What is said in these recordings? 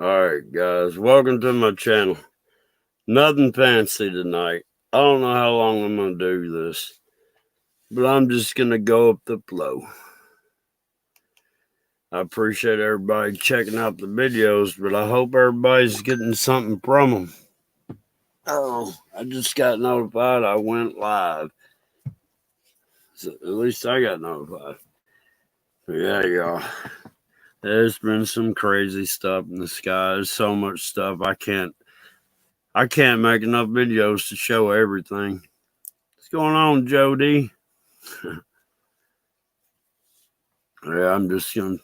Alright, guys, welcome to my channel. Nothing fancy tonight. I don't know how long I'm going to do this, but I'm just going to go up the flow. I appreciate everybody checking out the videos, but I hope everybody's getting something from them. Oh, I just got notified I went live. So at least I got notified. Yeah, y'all. There's been some crazy stuff in the sky. There's so much stuff I can't make enough videos to show everything. What's going on, Jody? Yeah, I'm just gonna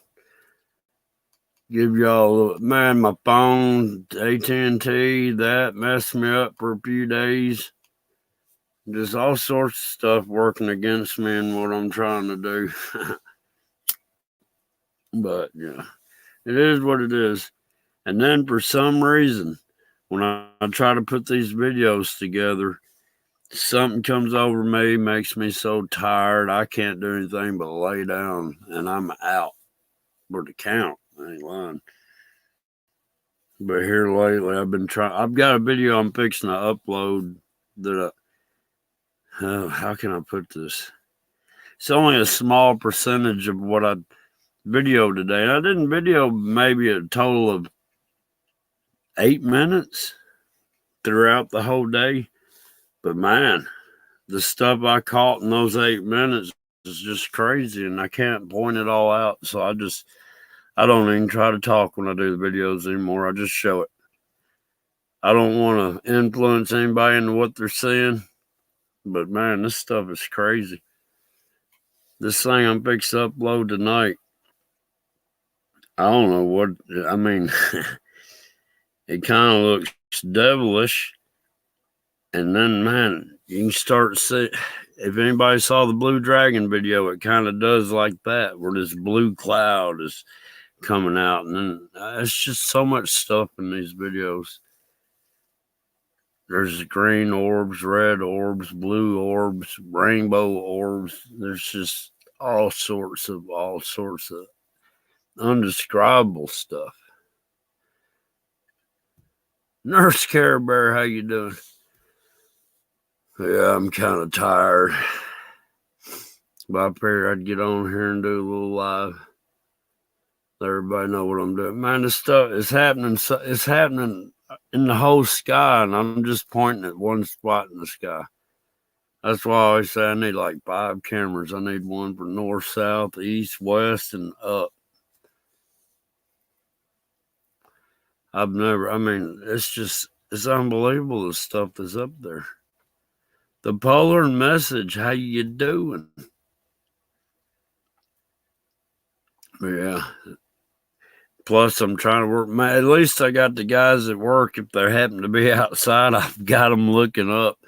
give y'all man, my phone, AT&T, that messed me up for a few days. Just all sorts of stuff working against me and what I'm trying to do. But yeah, it is what it is. And then for some reason, when I try to put these videos together, something comes over me, makes me so tired I can't do anything but lay down, and I'm out for the count. I ain't lying. But here lately, I've been trying. I've got a video I'm fixing to upload that. How can I put this? It's only a small percentage of what I videoed today. And I didn't video maybe a total of 8 minutes throughout the whole day. But man, the stuff I caught in those 8 minutes is just crazy, and I can't point it all out. So I don't even try to talk when I do the videos anymore. I just show it. I don't want to influence anybody into what they're saying, but man, this stuff is crazy. This thing I'm fixing to upload tonight, I don't know what, I mean, it kind of looks devilish. And then, man, you can start to see, if anybody saw the Blue Dragon video, it kind of does like that, where this blue cloud is coming out. And then it's just so much stuff in these videos. There's green orbs, red orbs, blue orbs, rainbow orbs. There's just all sorts of undescribable stuff. Nurse Care Bear, how you doing? Yeah, I'm kind of tired, but I figured I'd get on here and do a little live. Let everybody know what I'm doing. Man, this stuff is happening. It's happening in the whole sky, and I'm just pointing at one spot in the sky. That's why I always say I need like 5 cameras. I need one for north, south, east, west, and up. It's unbelievable the stuff that's up there. The Polar Message, how you doing? Yeah. Plus, I'm trying to work. At least I got the guys at work. If they happen to be outside, I've got them looking up,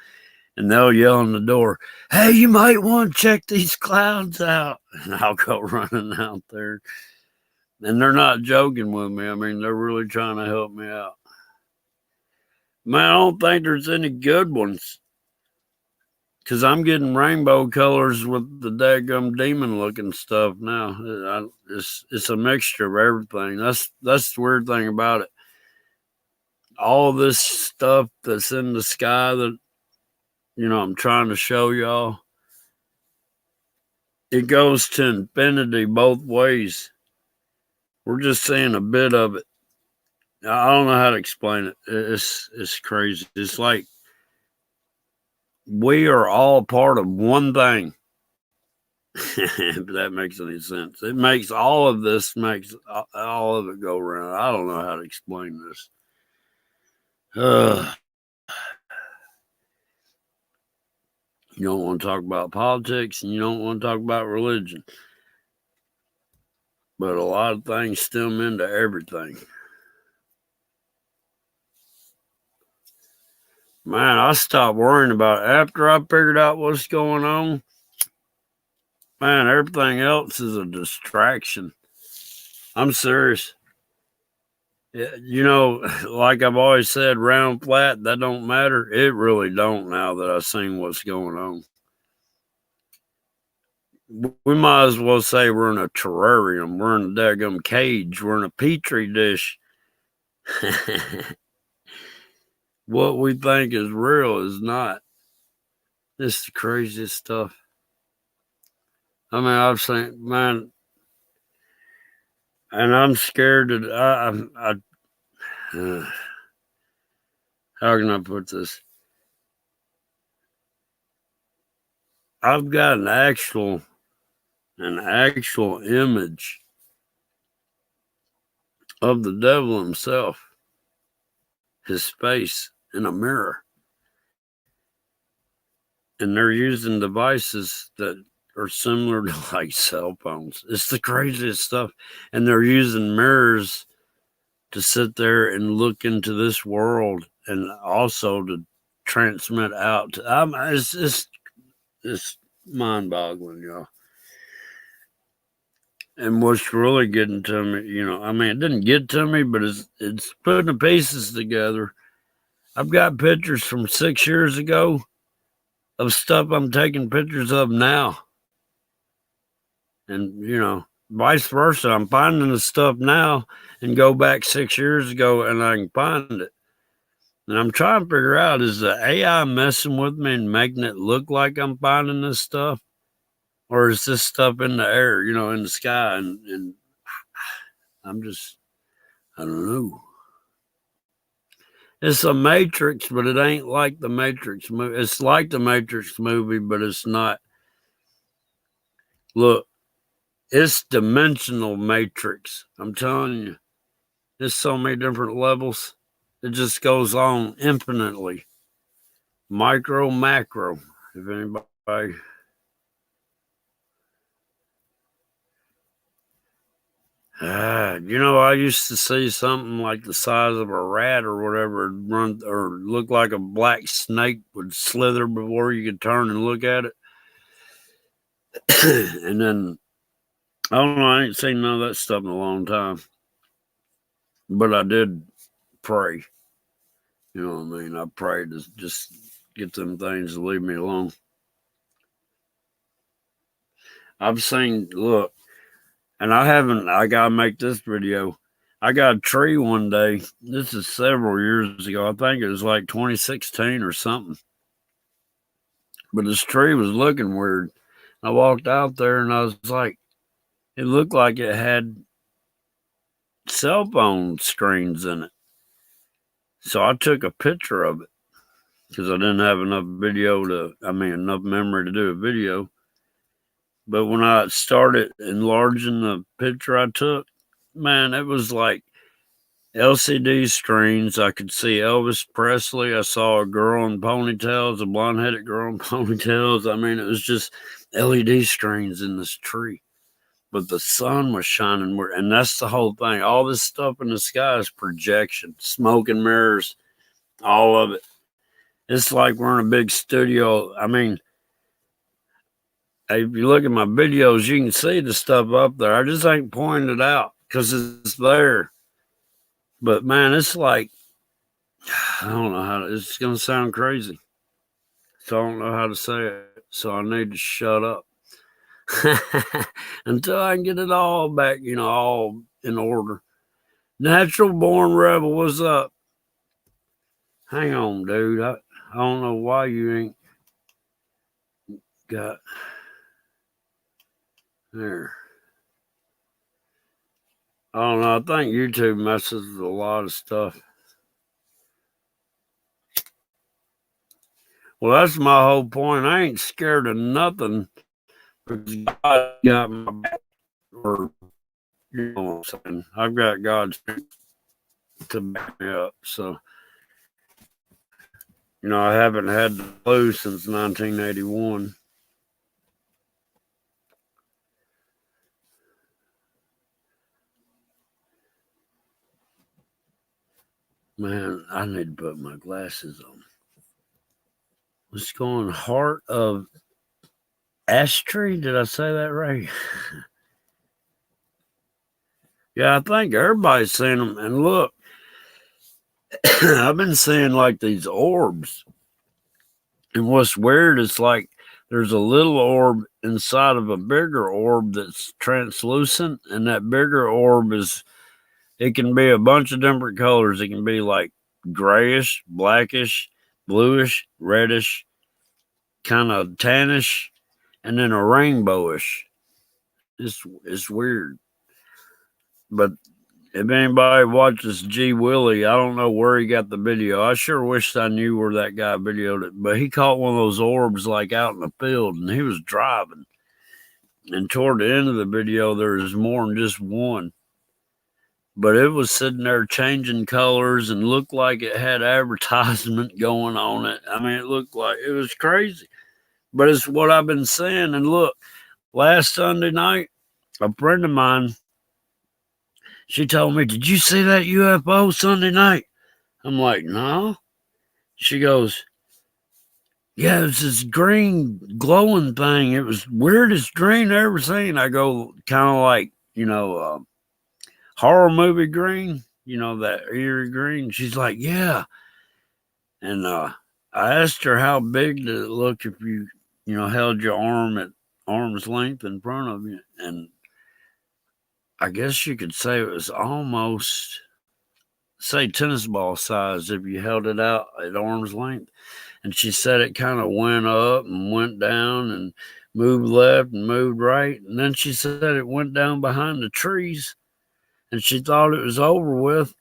and they'll yell on the door, "Hey, you might want to check these clouds out." And I'll go running out there. And they're not joking with me. I mean, they're really trying to help me out. Man, I don't think there's any good ones, because I'm getting rainbow colors with the daggum demon looking stuff now. It's a mixture of everything. That's the weird thing about it. All this stuff that's in the sky that, I'm trying to show y'all, it goes to infinity both ways. We're just seeing a bit of it. I don't know how to explain it. It's crazy. It's like we are all part of one thing. If that makes any sense. It makes all of this, makes all of it go around. I don't know how to explain this. You don't want to talk about politics, and you don't want to talk about religion. But a lot of things stem into everything. Man, I stopped worrying about it. After I figured out what's going on, man, everything else is a distraction. I'm serious. Like I've always said, round, flat, that don't matter. It really don't now that I've seen what's going on. We might as well say we're in a terrarium. We're in a daggum cage. We're in a petri dish. What we think is real is not. It's the craziest stuff. I mean, I've seen, man, and I'm scared that how can I put this? I've got an actual image of the devil himself, his face in a mirror. And they're using devices that are similar to like cell phones. It's the craziest stuff. And they're using mirrors to sit there and look into this world and also to transmit out. It's mind-boggling, y'all. And what's really getting to me, I mean, it didn't get to me, but it's putting the pieces together. I've got pictures from 6 years ago of stuff I'm taking pictures of now. And, vice versa. I'm finding the stuff now and go back 6 years ago and I can find it. And I'm trying to figure out, is the AI messing with me and making it look like I'm finding this stuff? Or is this stuff in the air, in the sky? And I don't know. It's a Matrix, but it ain't like the Matrix movie. It's like the Matrix movie, but it's not. Look, it's dimensional Matrix. I'm telling you. There's so many different levels. It just goes on infinitely. Micro, macro. If anybody... I used to see something like the size of a rat or whatever run or look like a black snake would slither before you could turn and look at it. And then, I don't know, I ain't seen none of that stuff in a long time. But I did pray. You know what I mean? I prayed to just get them things to leave me alone. I've seen, look, and I gotta make this video. I got a tree one day. This is several years ago. I think it was like 2016 or something. But this tree was looking weird. I walked out there and I was like, it looked like it had cell phone screens in it. So I took a picture of it because I didn't have enough enough memory to do a video. But when I started enlarging the picture I took, man, it was like LCD screens. I could see Elvis Presley. I saw a girl in ponytails, a blonde-headed girl in ponytails. I mean, it was just LED screens in this tree. But the sun was shining, and that's the whole thing. All this stuff in the sky is projection, smoke and mirrors, all of it. It's like we're in a big studio. I mean, if you look at my videos, you can see the stuff up there. I just ain't pointing it out because it's there. But man, it's like, I don't know it's going to sound crazy. So I don't know how to say it. So I need to shut up until I can get it all back, all in order. Natural Born Rebel, what's up? Hang on, dude. I don't know why you ain't got there. I don't know. I think YouTube messes with a lot of stuff. Well, that's my whole point. I ain't scared of nothing because God got my back. Or, you know what I'm saying? I've got God's to back me up. So, I haven't had the flu since 1981. Man, I need to put my glasses on. What's going on? Heart of Astri? Did I say that right? Yeah, I think everybody's seeing them. And look, I've been seeing like these orbs. And what's weird is like there's a little orb inside of a bigger orb that's translucent. And that bigger orb is It can be a bunch of different colors. It can be like grayish, blackish, bluish, reddish, kind of tannish, and then a rainbowish. It's weird. But if anybody watches G Willie, I don't know where he got the video. I sure wished I knew where that guy videoed it. But he caught one of those orbs like out in the field, and he was driving. And toward the end of the video, there was more than just one. But it was sitting there changing colors and looked like it had advertisement going on it. I mean, it looked like it was crazy. But it's what I've been saying. And look, last Sunday night, a friend of mine, she told me, "Did you see that UFO Sunday night?" I'm like, "No." She goes, "Yeah, it was this green glowing thing. It was weirdest green I ever seen." I go, kind of like, horror movie green, that eerie green. She's like, "Yeah." And I asked her how big did it look if you, held your arm at arm's length in front of you. And I guess you could say it was almost, say, tennis ball size if you held it out at arm's length. And she said it kind of went up and went down and moved left and moved right. And then she said it went down behind the trees and she thought it was over with.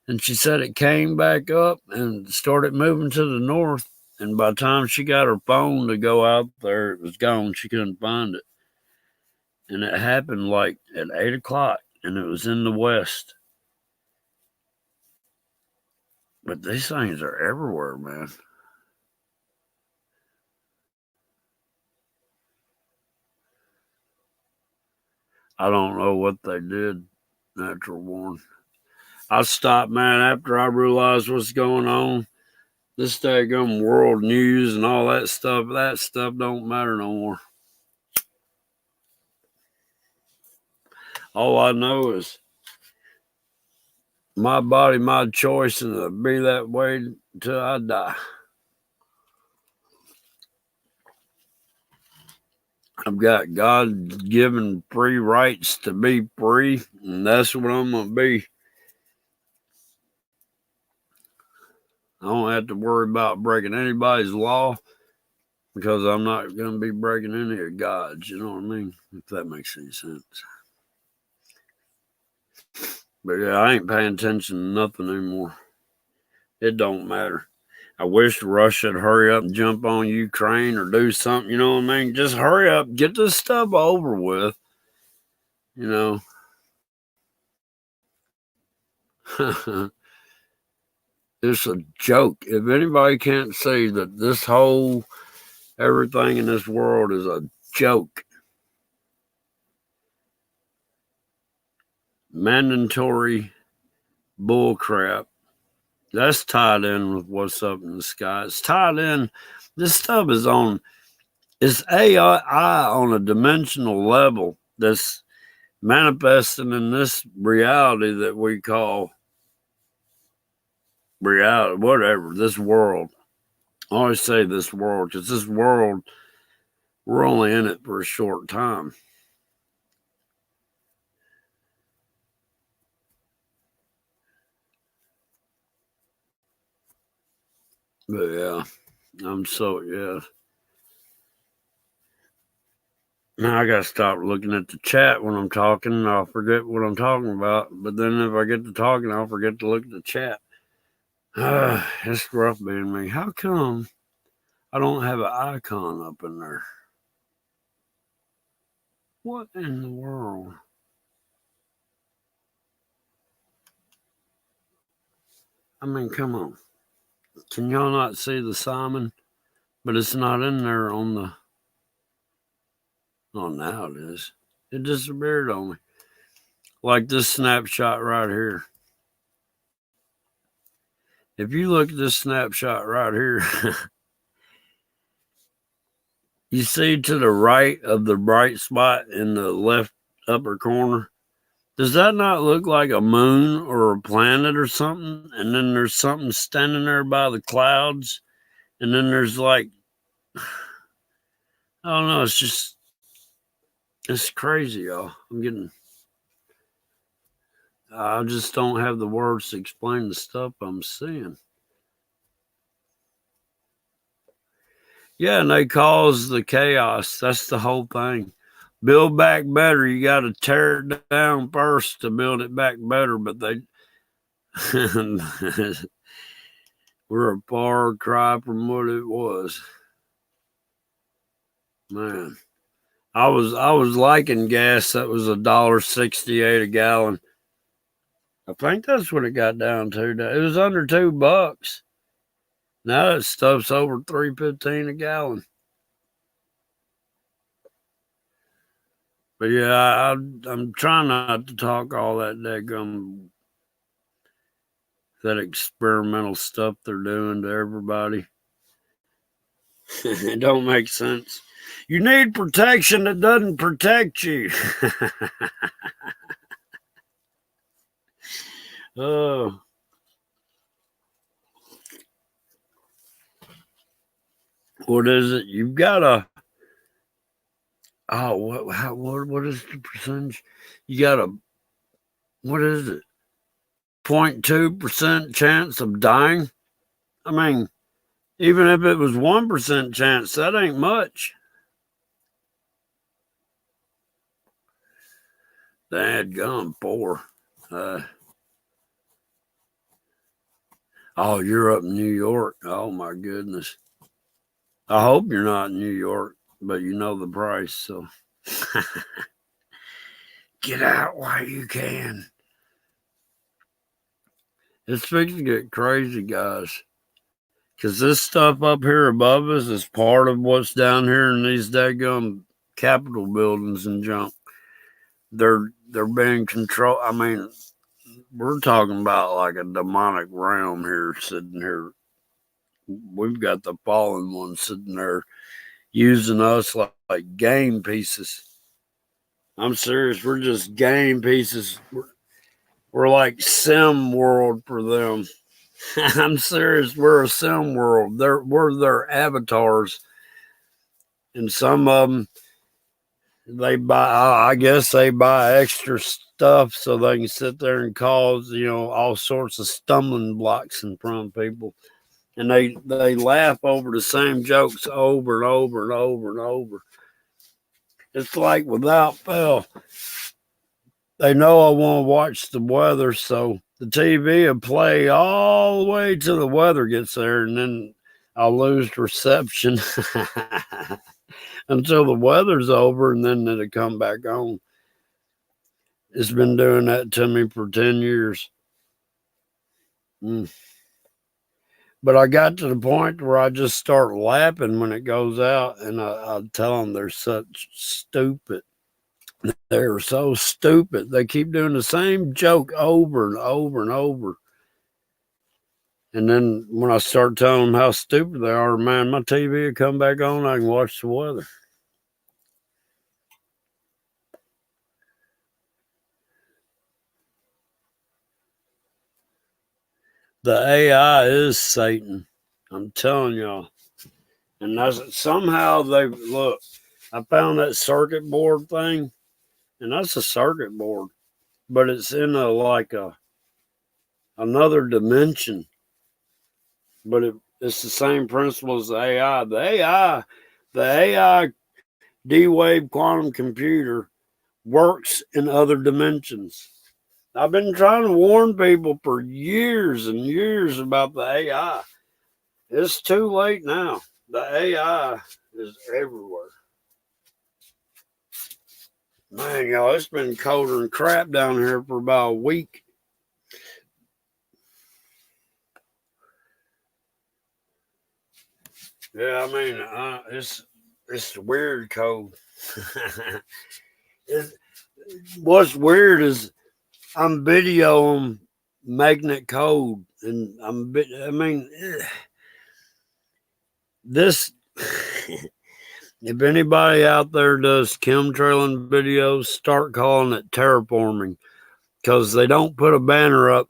And she said it came back up and started moving to the north. And by the time she got her phone to go out there, it was gone. She couldn't find it. And it happened like at 8 o'clock, and it was in the west. But these things are everywhere, man. I don't know what they did, Natural Born. I stopped, man, after I realized what's going on. This daggum world news and all that stuff don't matter no more. All I know is my body, my choice, and it'll be that way until I die. I've got God-given free rights to be free, and that's what I'm going to be. I don't have to worry about breaking anybody's law because I'm not going to be breaking any of God's, you know what I mean? If that makes any sense. But yeah, I ain't paying attention to nothing anymore. It don't matter. I wish Russia'd hurry up and jump on Ukraine or do something, you know what I mean? Just hurry up, get this stuff over with, you know. It's a joke. If anybody can't see that this whole everything in this world is a joke, mandatory bullcrap, that's tied in with what's up in the sky. It's tied in. This stuff is on. It's AI on a dimensional level that's manifesting in this reality that we call reality, whatever, this world. I always say this world because this world, we're only in it for a short time. But yeah, yeah. Now I gotta stop looking at the chat when I'm talking. I'll forget what I'm talking about. But then if I get to talking, I'll forget to look at the chat. It's rough being me. How come I don't have an icon up in there? What in the world? I mean, come on. Can y'all not see the Simon? But it's not in there on the. Oh, now it is. It disappeared on me. Like this snapshot right here. If you look at this snapshot right here, you see to the right of the bright spot in the left upper corner. Does that not look like a moon or a planet or something? And then there's something standing there by the clouds. And then there's like, I don't know. It's crazy, y'all. I just don't have the words to explain the stuff I'm seeing. Yeah, and they cause the chaos. That's the whole thing. Build back better. You got to tear it down first to build it back better. But they, we're a far cry from what it was. Man, I was liking gas that was $1.68 a gallon. I think that's what it got down to. It was under $2. Now that stuff's over $3.15 a gallon. But yeah, I'm trying not to talk all that that experimental stuff they're doing to everybody. It don't make sense. You need protection that doesn't protect you. Oh. What is it? You've got a what is the percentage? You got a what is it? 0.2% chance of dying. I mean, even if it was 1% chance, that ain't much. Dad gum poor. Oh, you're up in New York. Oh my goodness. I hope you're not in New York, but you know the price, so get out while you can. It's fixing to get crazy, guys. Because this stuff up here above us is part of what's down here in these daggum Capitol buildings and junk. They're being controlled. I mean, we're talking about like a demonic realm here sitting here. We've got the fallen ones sitting there using us like game pieces. I'm serious. We're just game pieces. We're like sim world for them. I'm serious. We're a sim world. We're their avatars. And some of them, they buy, I guess they buy extra stuff so they can sit there and cause, all sorts of stumbling blocks in front of people. And they laugh over the same jokes over and over and over and over. It's like without fail, they know I want to watch the weather, so the TV will play all the way till the weather gets there, and then I'll lose reception until the weather's over, and then it'll come back on. It's been doing that to me for 10 years. But I got to the point where I just start laughing when it goes out, and I tell them they're such stupid. They're so stupid. They keep doing the same joke over and over and over. And then when I start telling them how stupid they are, man, my TV will come back on. I can watch the weather. The AI is Satan. I'm telling y'all. And that's somehow look. I found that circuit board thing, and that's a circuit board, but it's in another dimension. But it's the same principle as the AI. The AI D-Wave quantum computer works in other dimensions. I've been trying to warn people for years and years about the AI. It's too late now. The AI is everywhere. Man, y'all, it's been colder than crap down here for about a week. Yeah, I mean, it's weird cold. What's weird is I'm videoing magnet cold, and this. If anybody out there does chemtrailing videos, start calling it terraforming, because they don't put a banner up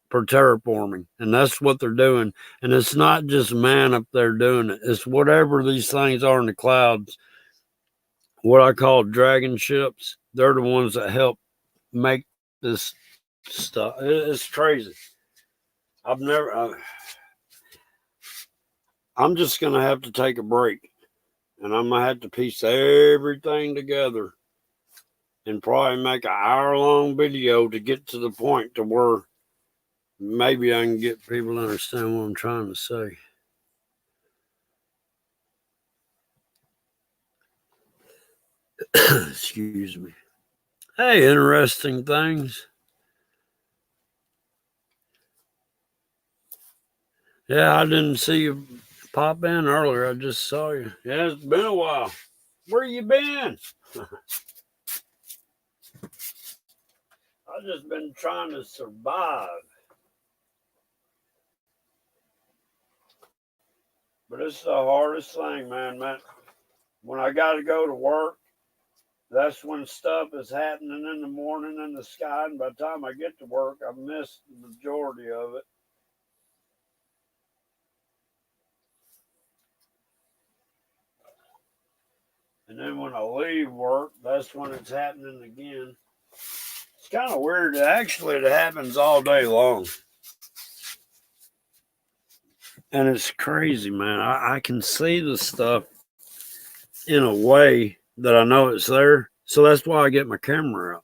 for terraforming, and that's what they're doing. And it's not just man up there doing it. It's whatever these things are in the clouds, what I call dragon ships. They're the ones that help make this stuff. It's crazy. I'm just going to have to take a break, and I'm going to have to piece everything together and probably make an hour-long video to get to the point to where maybe I can get people to understand what I'm trying to say. Excuse me. Hey, interesting things. Yeah, I didn't see you pop in earlier. I just saw you. Yeah, it's been a while. Where you been? I've just been trying to survive. But it's the hardest thing, man. When I got to go to work, that's when stuff is happening in the morning in the sky. And by the time I get to work, I miss the majority of it. And then when I leave work, that's when it's happening again. It's kind of weird. Actually, it happens all day long. And it's crazy, man. I can see the stuff in a way that I know it's there. So that's why I get my camera out.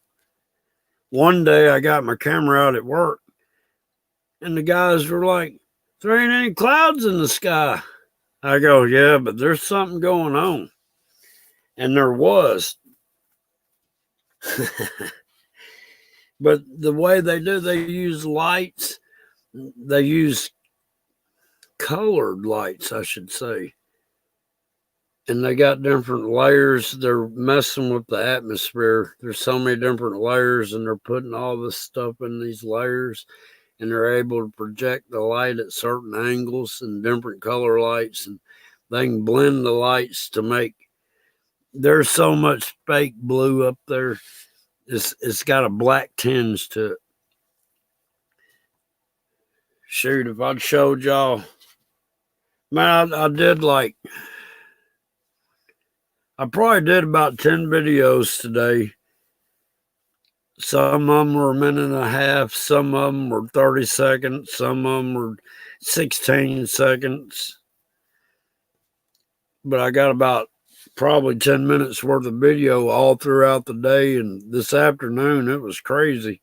One day I got my camera out at work, and the guys were like, there ain't any clouds in the sky. I go, yeah, but there's something going on. And there was. But the way they do, they use lights. They use colored lights, I should say. And they got different layers. They're messing with the atmosphere. There's so many different layers, and they're putting all this stuff in these layers, and they're able to project the light at certain angles and different color lights, and they can blend the lights to make. There's so much fake blue up there. It's got a black tinge to it. Shoot, if I'd showed y'all, man, I did I probably did about 10 videos today. Some of them were a minute and a half. Some of them were 30 seconds. Some of them were 16 seconds. But I got about probably 10 minutes worth of video all throughout the day. And this afternoon, it was crazy.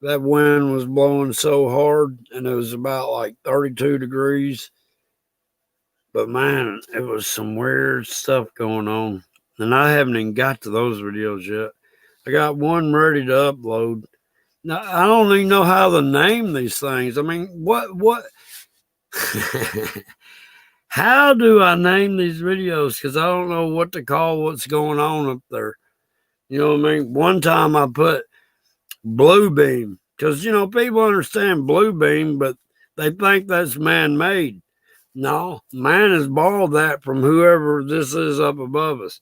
That wind was blowing so hard, and it was about like 32 degrees. But man, it was some weird stuff going on. And I haven't even got to those videos yet. I got one ready to upload. Now, I don't even know how to name these things. I mean, what? How do I name these videos? Because I don't know what to call what's going on up there. You know what I mean? One time I put blue beam. Because, people understand blue beam, but they think that's man-made. No, man has borrowed that from whoever this is up above us.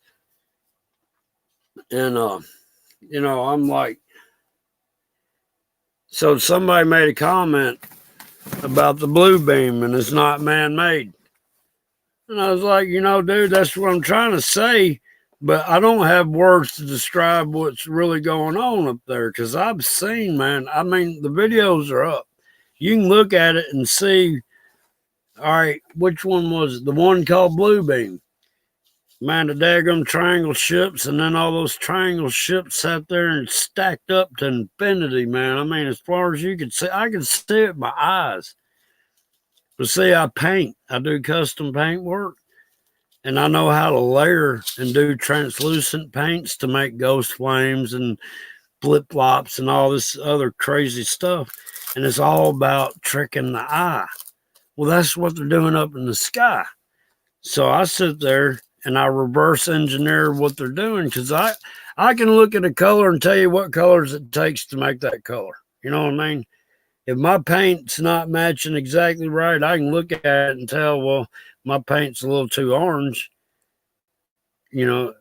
And, I'm like, so somebody made a comment about the blue beam and it's not man-made. And I was like, dude, that's what I'm trying to say. But I don't have words to describe what's really going on up there, because I've seen, man, I mean, the videos are up. You can look at it and see, all right, which one was it? The one called Blue Beam. Man, the daggum triangle ships, and then all those triangle ships sat there and stacked up to infinity, man. I mean, as far as you could see, I could see it with my eyes. But see, I paint. I do custom paint work. And I know how to layer and do translucent paints to make ghost flames and flip-flops and all this other crazy stuff. And it's all about tricking the eye. Well, that's what they're doing up in the sky. So I sit there and I reverse engineer what they're doing, because I can look at a color and tell you what colors it takes to make that color. You know what I mean? If my paint's not matching exactly right, I can look at it and tell, well, my paint's a little too orange, or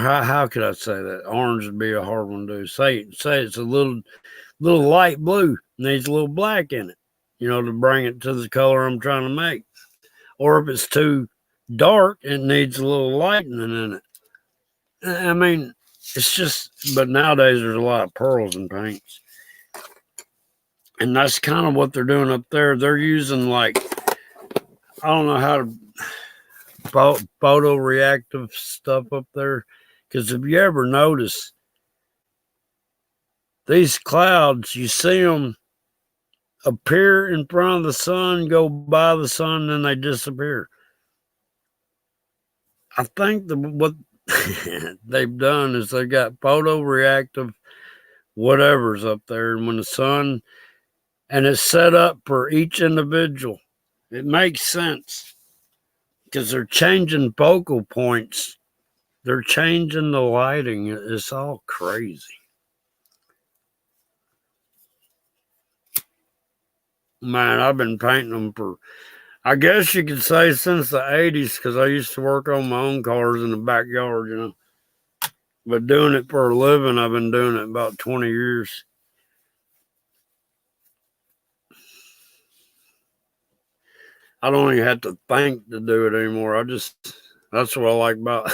how could I say that? Orange would be a hard one to do. Say it's a little light blue, needs a little black in it, to bring it to the color I'm trying to make. Or if it's too dark, it needs a little lightening in it. I mean, It's just, but nowadays there's a lot of pearls in paints. And that's kind of what they're doing up there. They're using like, I don't know how to photoreactive stuff up there. Because if you ever notice, these clouds, you see them appear in front of the sun, go by the sun, then they disappear. I think what they've done is they got photoreactive whatever's up there, and when the sun, and it's set up for each individual. It makes sense because they're changing focal points. They're changing the lighting. It's all crazy. Man, I've been painting them for, I guess you could say, since the 80s, because I used to work on my own cars in the backyard, you know. But doing it for a living, I've been doing it about 20 years. I don't even have to think to do it anymore. That's what I like about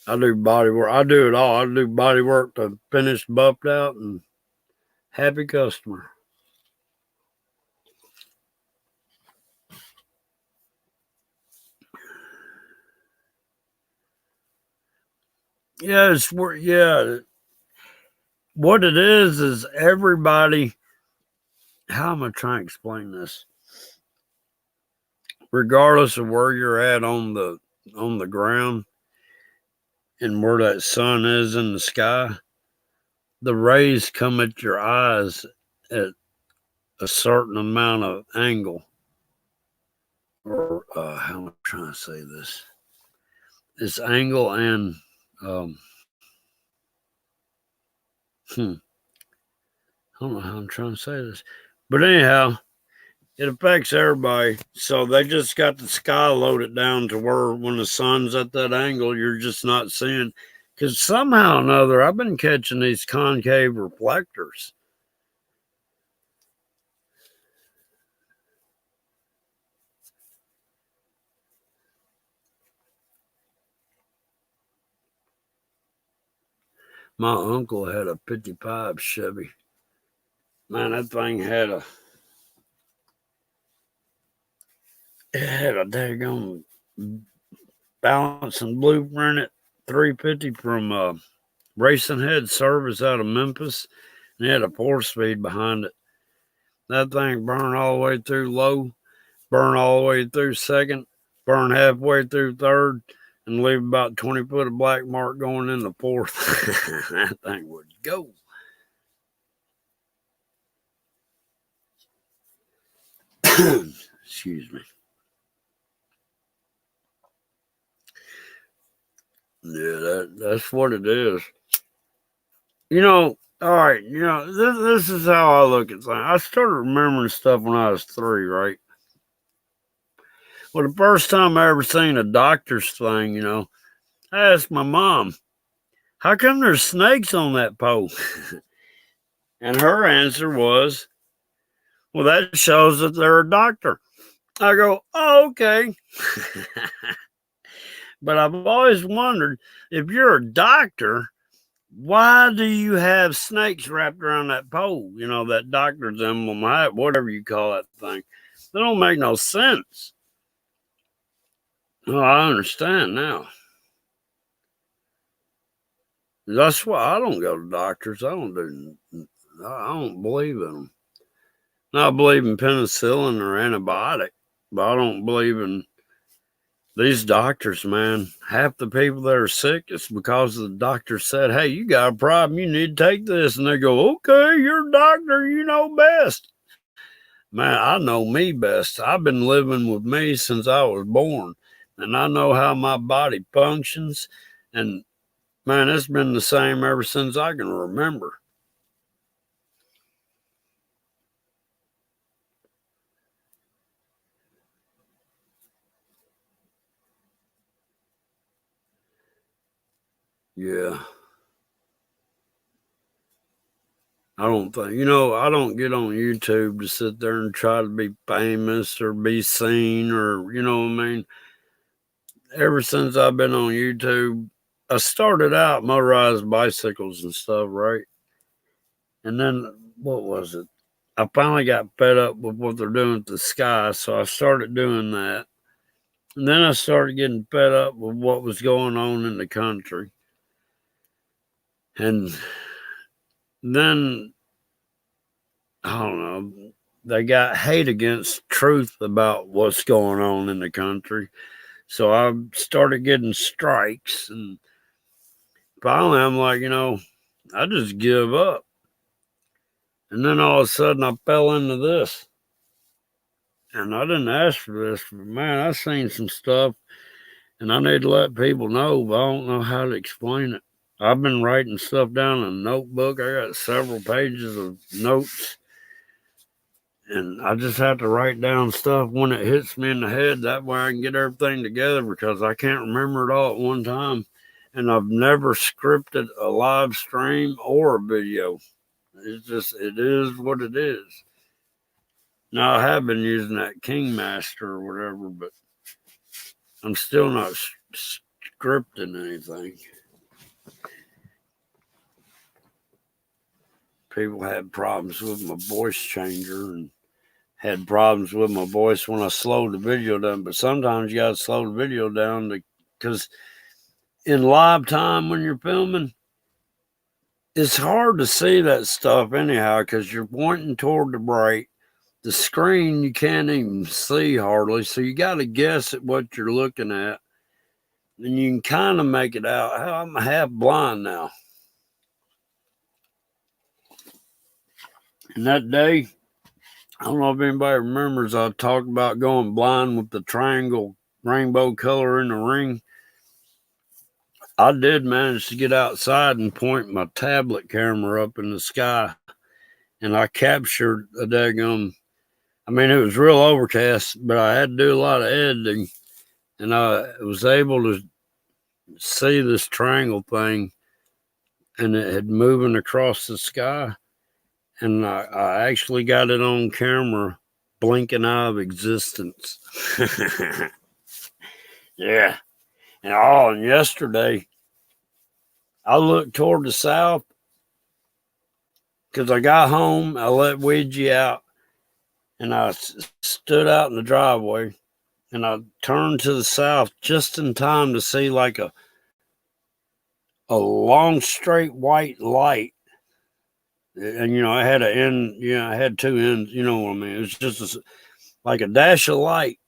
I do body work. I do it all. I do body work to finished, buffed out, and happy customer. Yeah, what it is everybody. How am I trying to explain this? Regardless of where you're at on the ground and where that sun is in the sky, the rays come at your eyes at a certain amount of angle. Or how am I trying to say this? It's angle and I don't know how I'm trying to say this, but anyhow, it affects everybody. So they just got the sky loaded down to where when the sun's at that angle, you're just not seeing. Because somehow or another, I've been catching these concave reflectors. My uncle had a 55 Chevy. Man, that thing had a daggone balance and blueprint at 350 from Racing Head Service out of Memphis, and it had a 4-speed behind it. That thing burned all the way through low, burn all the way through second, burn halfway through third, and leave about 20 foot of black mark going in the fourth. That thing would go. Excuse me. Yeah, that's what it is. You know, all right, you know, this is how I look at things. I started remembering stuff when I was 3, right? Well, the first time I ever seen a doctor's thing, you know, I asked my mom, how come there's snakes on that pole? And her answer was, well, that shows that they're a doctor. I go, oh, okay. But I've always wondered, if you're a doctor, why do you have snakes wrapped around that pole? You know, that doctor's emblem, whatever you call that thing. That don't make no sense. Well, I understand now. That's why I don't go to doctors. I don't believe in them. Now, I believe in penicillin or antibiotic, but I don't believe in these doctors, man. Half the people that are sick, it's because the doctor said, hey, you got a problem. You need to take this. And they go, okay, you're a doctor. You know best. Man, I know me best. I've been living with me since I was born. And I know how my body functions. And, man, it's been the same ever since I can remember. Yeah. I don't think, I don't get on YouTube to sit there and try to be famous or be seen or, you know what I mean? Ever since I've been on YouTube, I started out motorized bicycles and stuff, right? And then what was it? I finally got fed up with what they're doing with the sky, so I started doing that. And then I started getting fed up with what was going on in the country. And then, I don't know, they got hate against truth about what's going on in the country. So I started getting strikes. And finally, I'm like, I just give up. And then all of a sudden, I fell into this. And I didn't ask for this, but man, I seen some stuff. And I need to let people know, but I don't know how to explain it. I've been writing stuff down in a notebook. I got several pages of notes. And I just have to write down stuff when it hits me in the head. That way I can get everything together because I can't remember it all at one time. And I've never scripted a live stream or a video. It is what it is. Now, I have been using that Kingmaster or whatever, but I'm still not scripting anything. People had problems with my voice changer and had problems with my voice when I slowed the video down. But sometimes you got to slow the video down because in live time when you're filming, it's hard to see that stuff anyhow because you're pointing toward the bright. The screen you can't even see hardly, so you got to guess at what you're looking at. And you can kind of make it out. I'm half blind now. And that day, I don't know if anybody remembers, I talked about going blind with the triangle rainbow color in the ring. I did manage to get outside and point my tablet camera up in the sky, and I captured a daggum. I mean, it was real overcast, but I had to do a lot of editing, and I was able to see this triangle thing, and it had moving across the sky, and I actually got it on camera, blinking out of existence. Yeah. And yesterday, I looked toward the south because I got home, I let Ouija out, and I stood out in the driveway, and I turned to the south just in time to see like a long straight white light. And I had an end, I had two ends, you know what I mean? It was just like a dash of light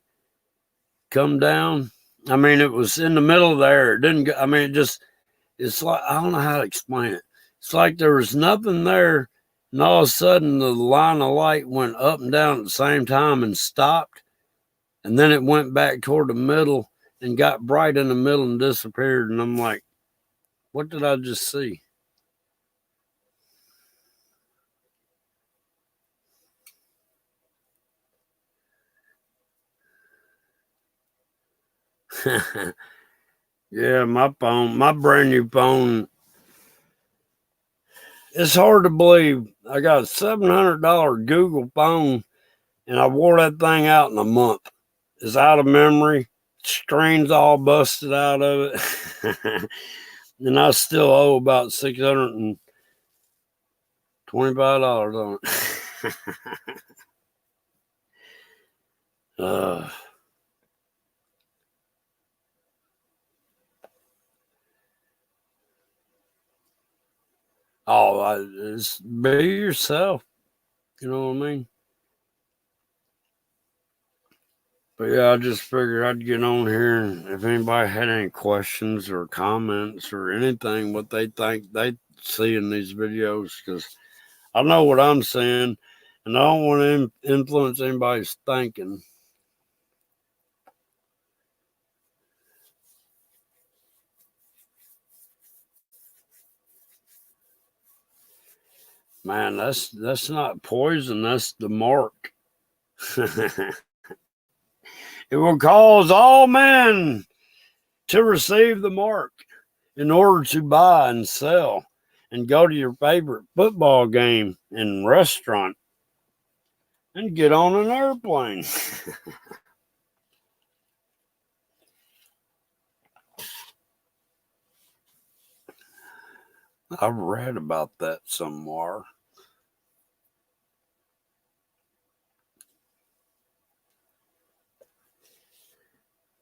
come down. I mean, it was in the middle there. It didn't go, I mean, it's like, I don't know how to explain it. It's like there was nothing there, and all of a sudden the line of light went up and down at the same time and stopped, and then it went back toward the middle and got bright in the middle and disappeared. And I'm like, what did I just see? Yeah, my brand new phone. It's hard to believe. I got a $700 Google phone, and I wore that thing out in a month. It's out of memory, screen's all busted out of it, and I still owe about $625 on it. uh, it's be yourself. You know what I mean? But yeah, I just figured I'd get on here, and if anybody had any questions or comments or anything, what they think they see in these videos, because I know what I'm saying, and I don't want to influence anybody's thinking. Man, that's not poison. That's the mark. It will cause all men to receive the mark in order to buy and sell and go to your favorite football game and restaurant and get on an airplane. I read about that somewhere.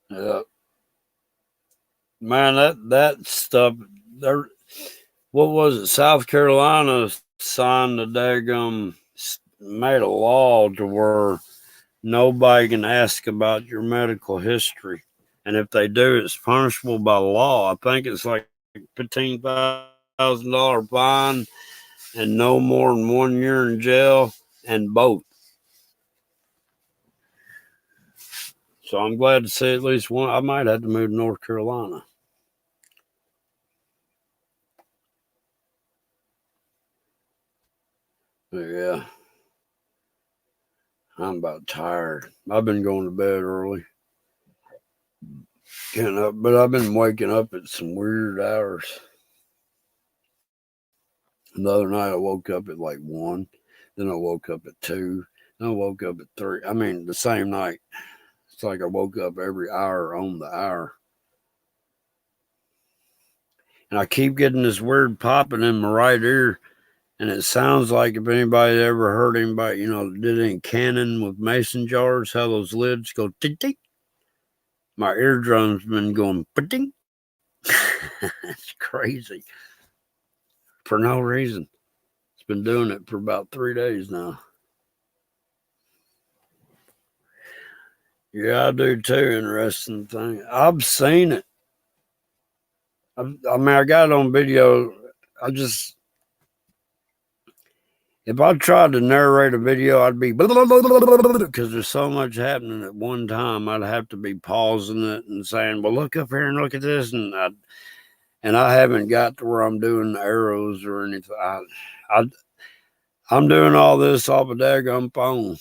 Yeah, man, that stuff. There, what was it? South Carolina signed the daggum, made a law to where nobody can ask about your medical history, and if they do, it's punishable by law. I think it's like $15,000 fine and no more than 1 year in jail, and both. So I'm glad to see at least one. I might have to move to North Carolina. But yeah, I'm about tired. I've been going to bed early, getting up, but I've been waking up at some weird hours. The other night I woke up at like 1, then I woke up at 2, then I woke up at 3. I mean, the same night. It's like I woke up every hour on the hour. And I keep getting this weird popping in my right ear. And it sounds like if anybody ever heard anybody, did any cannon with mason jars, how those lids go tick tick. My eardrum's been going ding. It's crazy. For no reason. It's been doing it for about 3 days now. Yeah, I do too. Interesting thing. I've seen it. I mean, I got it on video. If I tried to narrate a video, I'd be because there's so much happening at one time. I'd have to be pausing it and saying, "Well, look up here and look at this," and I haven't got to where I'm doing arrows or anything. I'm doing all this off a daggum phone.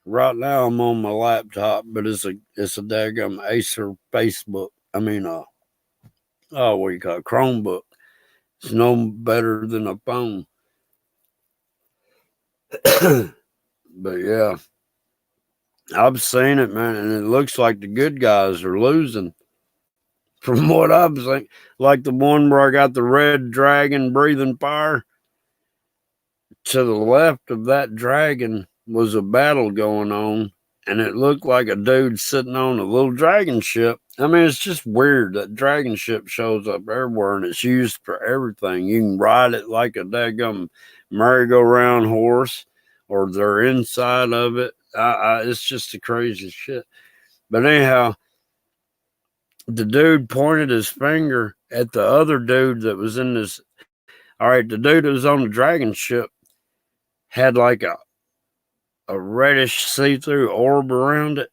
Right now, I'm on my laptop, but it's a daggum Acer Facebook. I mean, what do you call it? Chromebook. It's no better than a phone. But yeah, I've seen it, man, and it looks like the good guys are losing. From what I'm saying, like the one where I got the red dragon breathing fire. To the left of that dragon was a battle going on, and it looked like a dude sitting on a little dragon ship. I mean, it's just weird that dragon ship shows up everywhere, and it's used for everything. You can ride it like a daggum merry-go-round horse, or they're inside of it. It's just the craziest shit. But anyhow, the dude pointed his finger at the other dude that was in this. All right, the dude that was on the dragon ship had like a reddish see-through orb around it,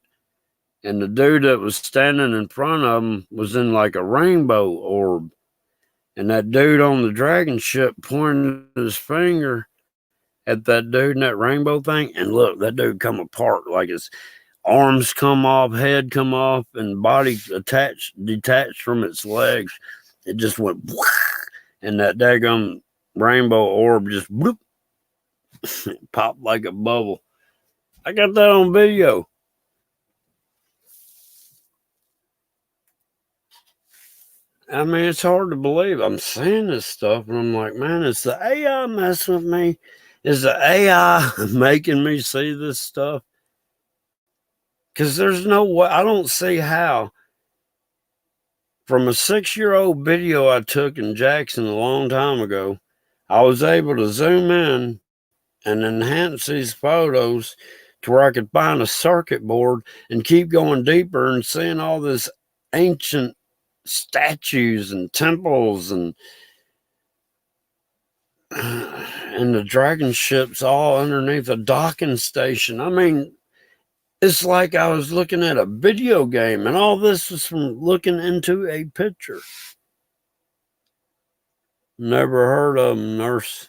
and the dude that was standing in front of him was in like a rainbow orb. And that dude on the dragon ship pointed his finger at that dude in that rainbow thing, and look, that dude come apart, like his arms come off, head come off, and body detached from its legs. It just went, and that daggum rainbow orb just whoop, popped like a bubble. I got that on video. I mean, it's hard to believe. I'm seeing this stuff, and I'm like, man, is the AI messing with me? Is the AI making me see this stuff? Because there's no way. I don't see how. From a 6-year-old video I took in Jackson a long time ago, I was able to zoom in and enhance these photos to where I could find a circuit board and keep going deeper and seeing all this ancient statues and temples and the dragon ships all underneath a docking station. I mean, it's like I was looking at a video game, and all this was from looking into a picture. Never heard of them, nurse.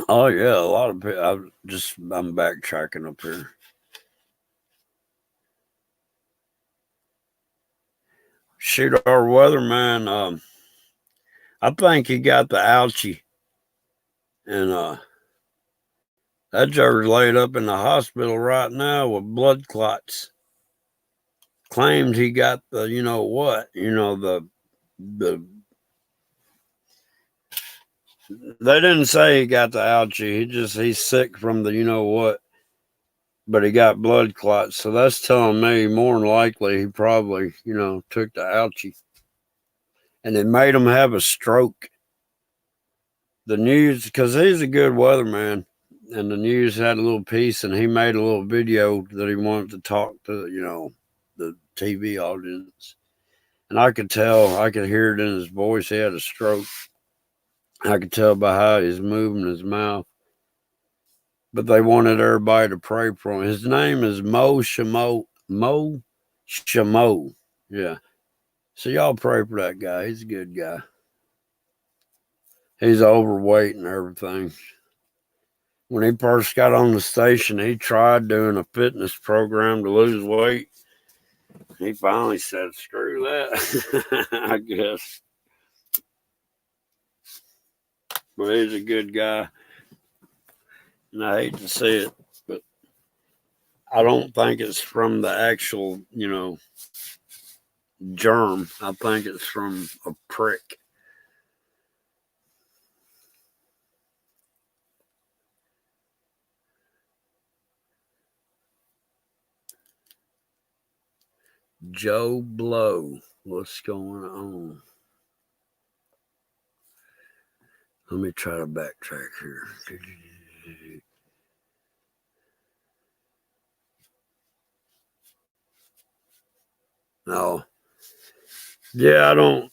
Oh yeah, a lot of people. I'm backtracking up here. Shoot, our weatherman. I think he got the ouchie, and That joker's laid up in the hospital right now with blood clots. Claimed he got the, you know what, the they didn't say he got the ouchie. He's sick from the, you know what, but he got blood clots. So that's telling me more than likely he probably, took the ouchie. And it made him have a stroke. The news, because he's a good weatherman, and the news had a little piece, and he made a little video that he wanted to talk to, the TV audience. And I could hear it in his voice. He had a stroke. I could tell by how he's moving his mouth. But they wanted everybody to pray for him. His name is Mo Shamo. Mo Shamo. Yeah. So y'all pray for that guy. He's a good guy. He's overweight and everything. When he first got on the station, he tried doing a fitness program to lose weight. He finally said, screw that, I guess. But he's a good guy. And I hate to say it, but I don't think it's from the actual, germ. I think it's from a prick. Joe Blow. What's going on? Let me try to backtrack here. No. Yeah,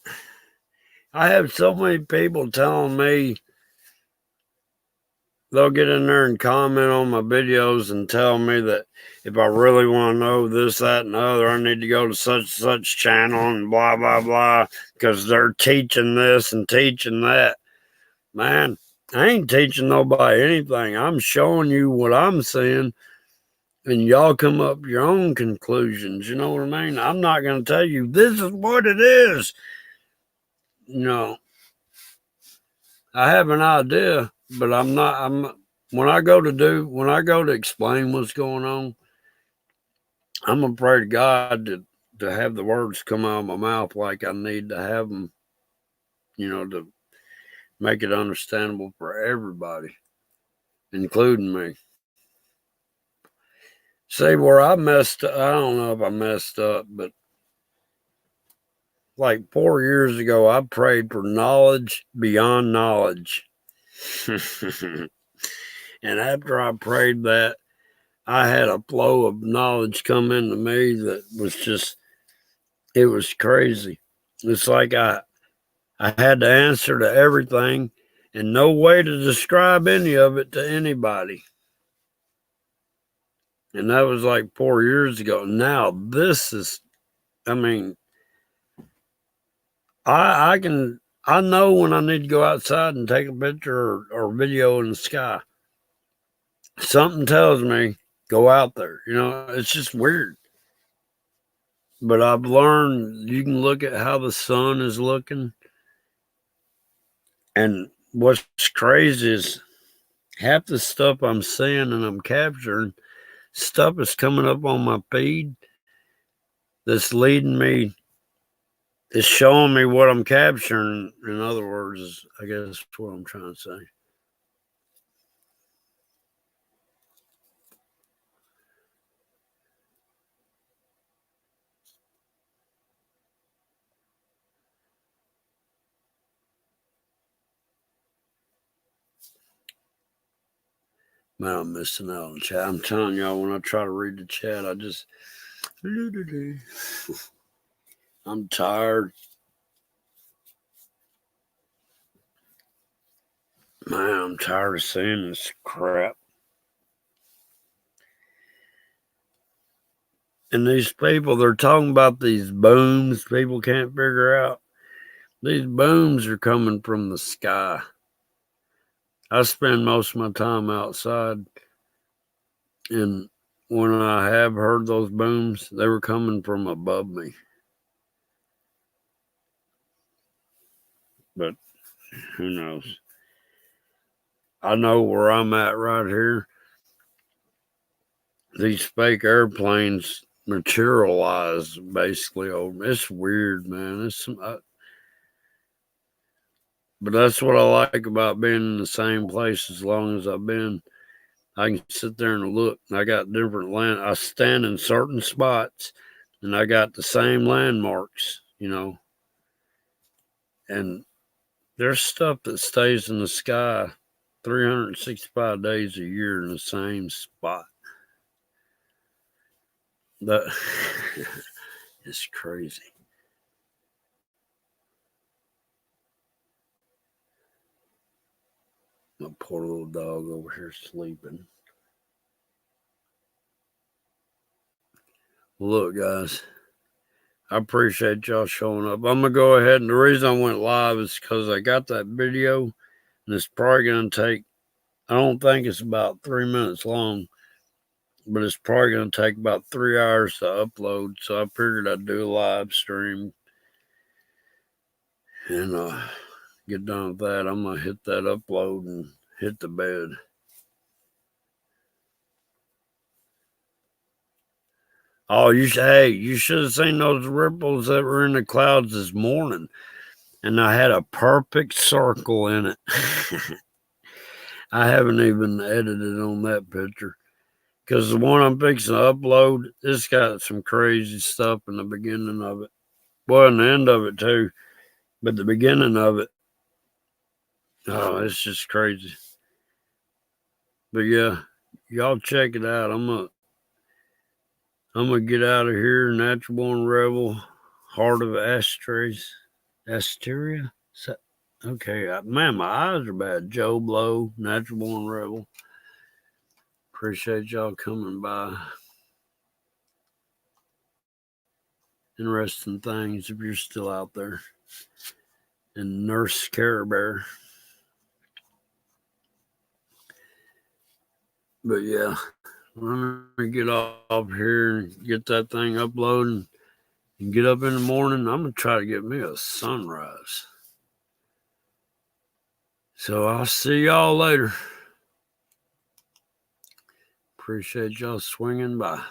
I have so many people telling me they'll get in there and comment on my videos and tell me that if I really want to know this, that, and the other, I need to go to such channel and blah, blah, blah, because they're teaching this and teaching that. Man, I ain't teaching nobody anything. I'm showing you what I'm seeing, and y'all come up with your own conclusions. You know what I mean? I'm not going to tell you this is what it is. I have an idea, but when I go to explain what's going on, I'm gonna pray to God to have the words come out of my mouth like I need to have them, to make it understandable for everybody, including me. See where I messed up, I don't know if I messed up, but like 4 years ago, I prayed for knowledge beyond knowledge. And after I prayed that, I had a flow of knowledge come into me that was it was crazy. It's like I had the answer to everything and no way to describe any of it to anybody. And that was like 4 years ago. Now I know when I need to go outside and take a picture or video in the sky. Something tells me go out there. It's just weird. But I've learned you can look at how the sun is looking. And what's crazy is half the stuff I'm seeing and I'm capturing, stuff is coming up on my feed that's leading me, it's showing me what I'm capturing. In other words, I guess that's what I'm trying to say. Man, I'm missing out on chat. I'm telling y'all, when I try to read the chat, I'm tired. Man, I'm tired of seeing this crap. And these people, they're talking about these booms people can't figure out. These booms are coming from the sky. I spend most of my time outside, and when I have heard those booms, they were coming from above me. But who knows? I know where I'm at right here. these fake airplanes materialize basically over. It's weird, man. But that's what I like about being in the same place as long as I've been. I can sit there and look. I got different land. I stand in certain spots, and I got the same landmarks, And there's stuff that stays in the sky 365 days a year in the same spot. That is crazy. My poor little dog over here sleeping. Look, guys, I appreciate y'all showing up. I'm going to go ahead, and the reason I went live is because I got that video, and it's probably going to take, I don't think it's about 3 minutes long, but it's probably going to take about 3 hours to upload, so I figured I'd do a live stream and get done with that. I'm going to hit that upload and hit the bed. Oh, you should have seen those ripples that were in the clouds this morning. And I had a perfect circle in it. I haven't even edited on that picture. Because the one I'm fixing to upload, it's got some crazy stuff in the beginning of it. Well, in the end of it too. But the beginning of it, oh, it's just crazy. But yeah, y'all check it out. I'm gonna get out of here. Natural Born Rebel, Heart of Asteria. Okay, man, my eyes are bad. Joe Blow, Natural Born Rebel. Appreciate y'all coming by. Interesting things if you're still out there. And Nurse Care Bear. But yeah, I'm gonna get off here and get that thing uploading and get up in the morning. I'm gonna try to get me a sunrise. So I'll see y'all later. Appreciate y'all swinging by.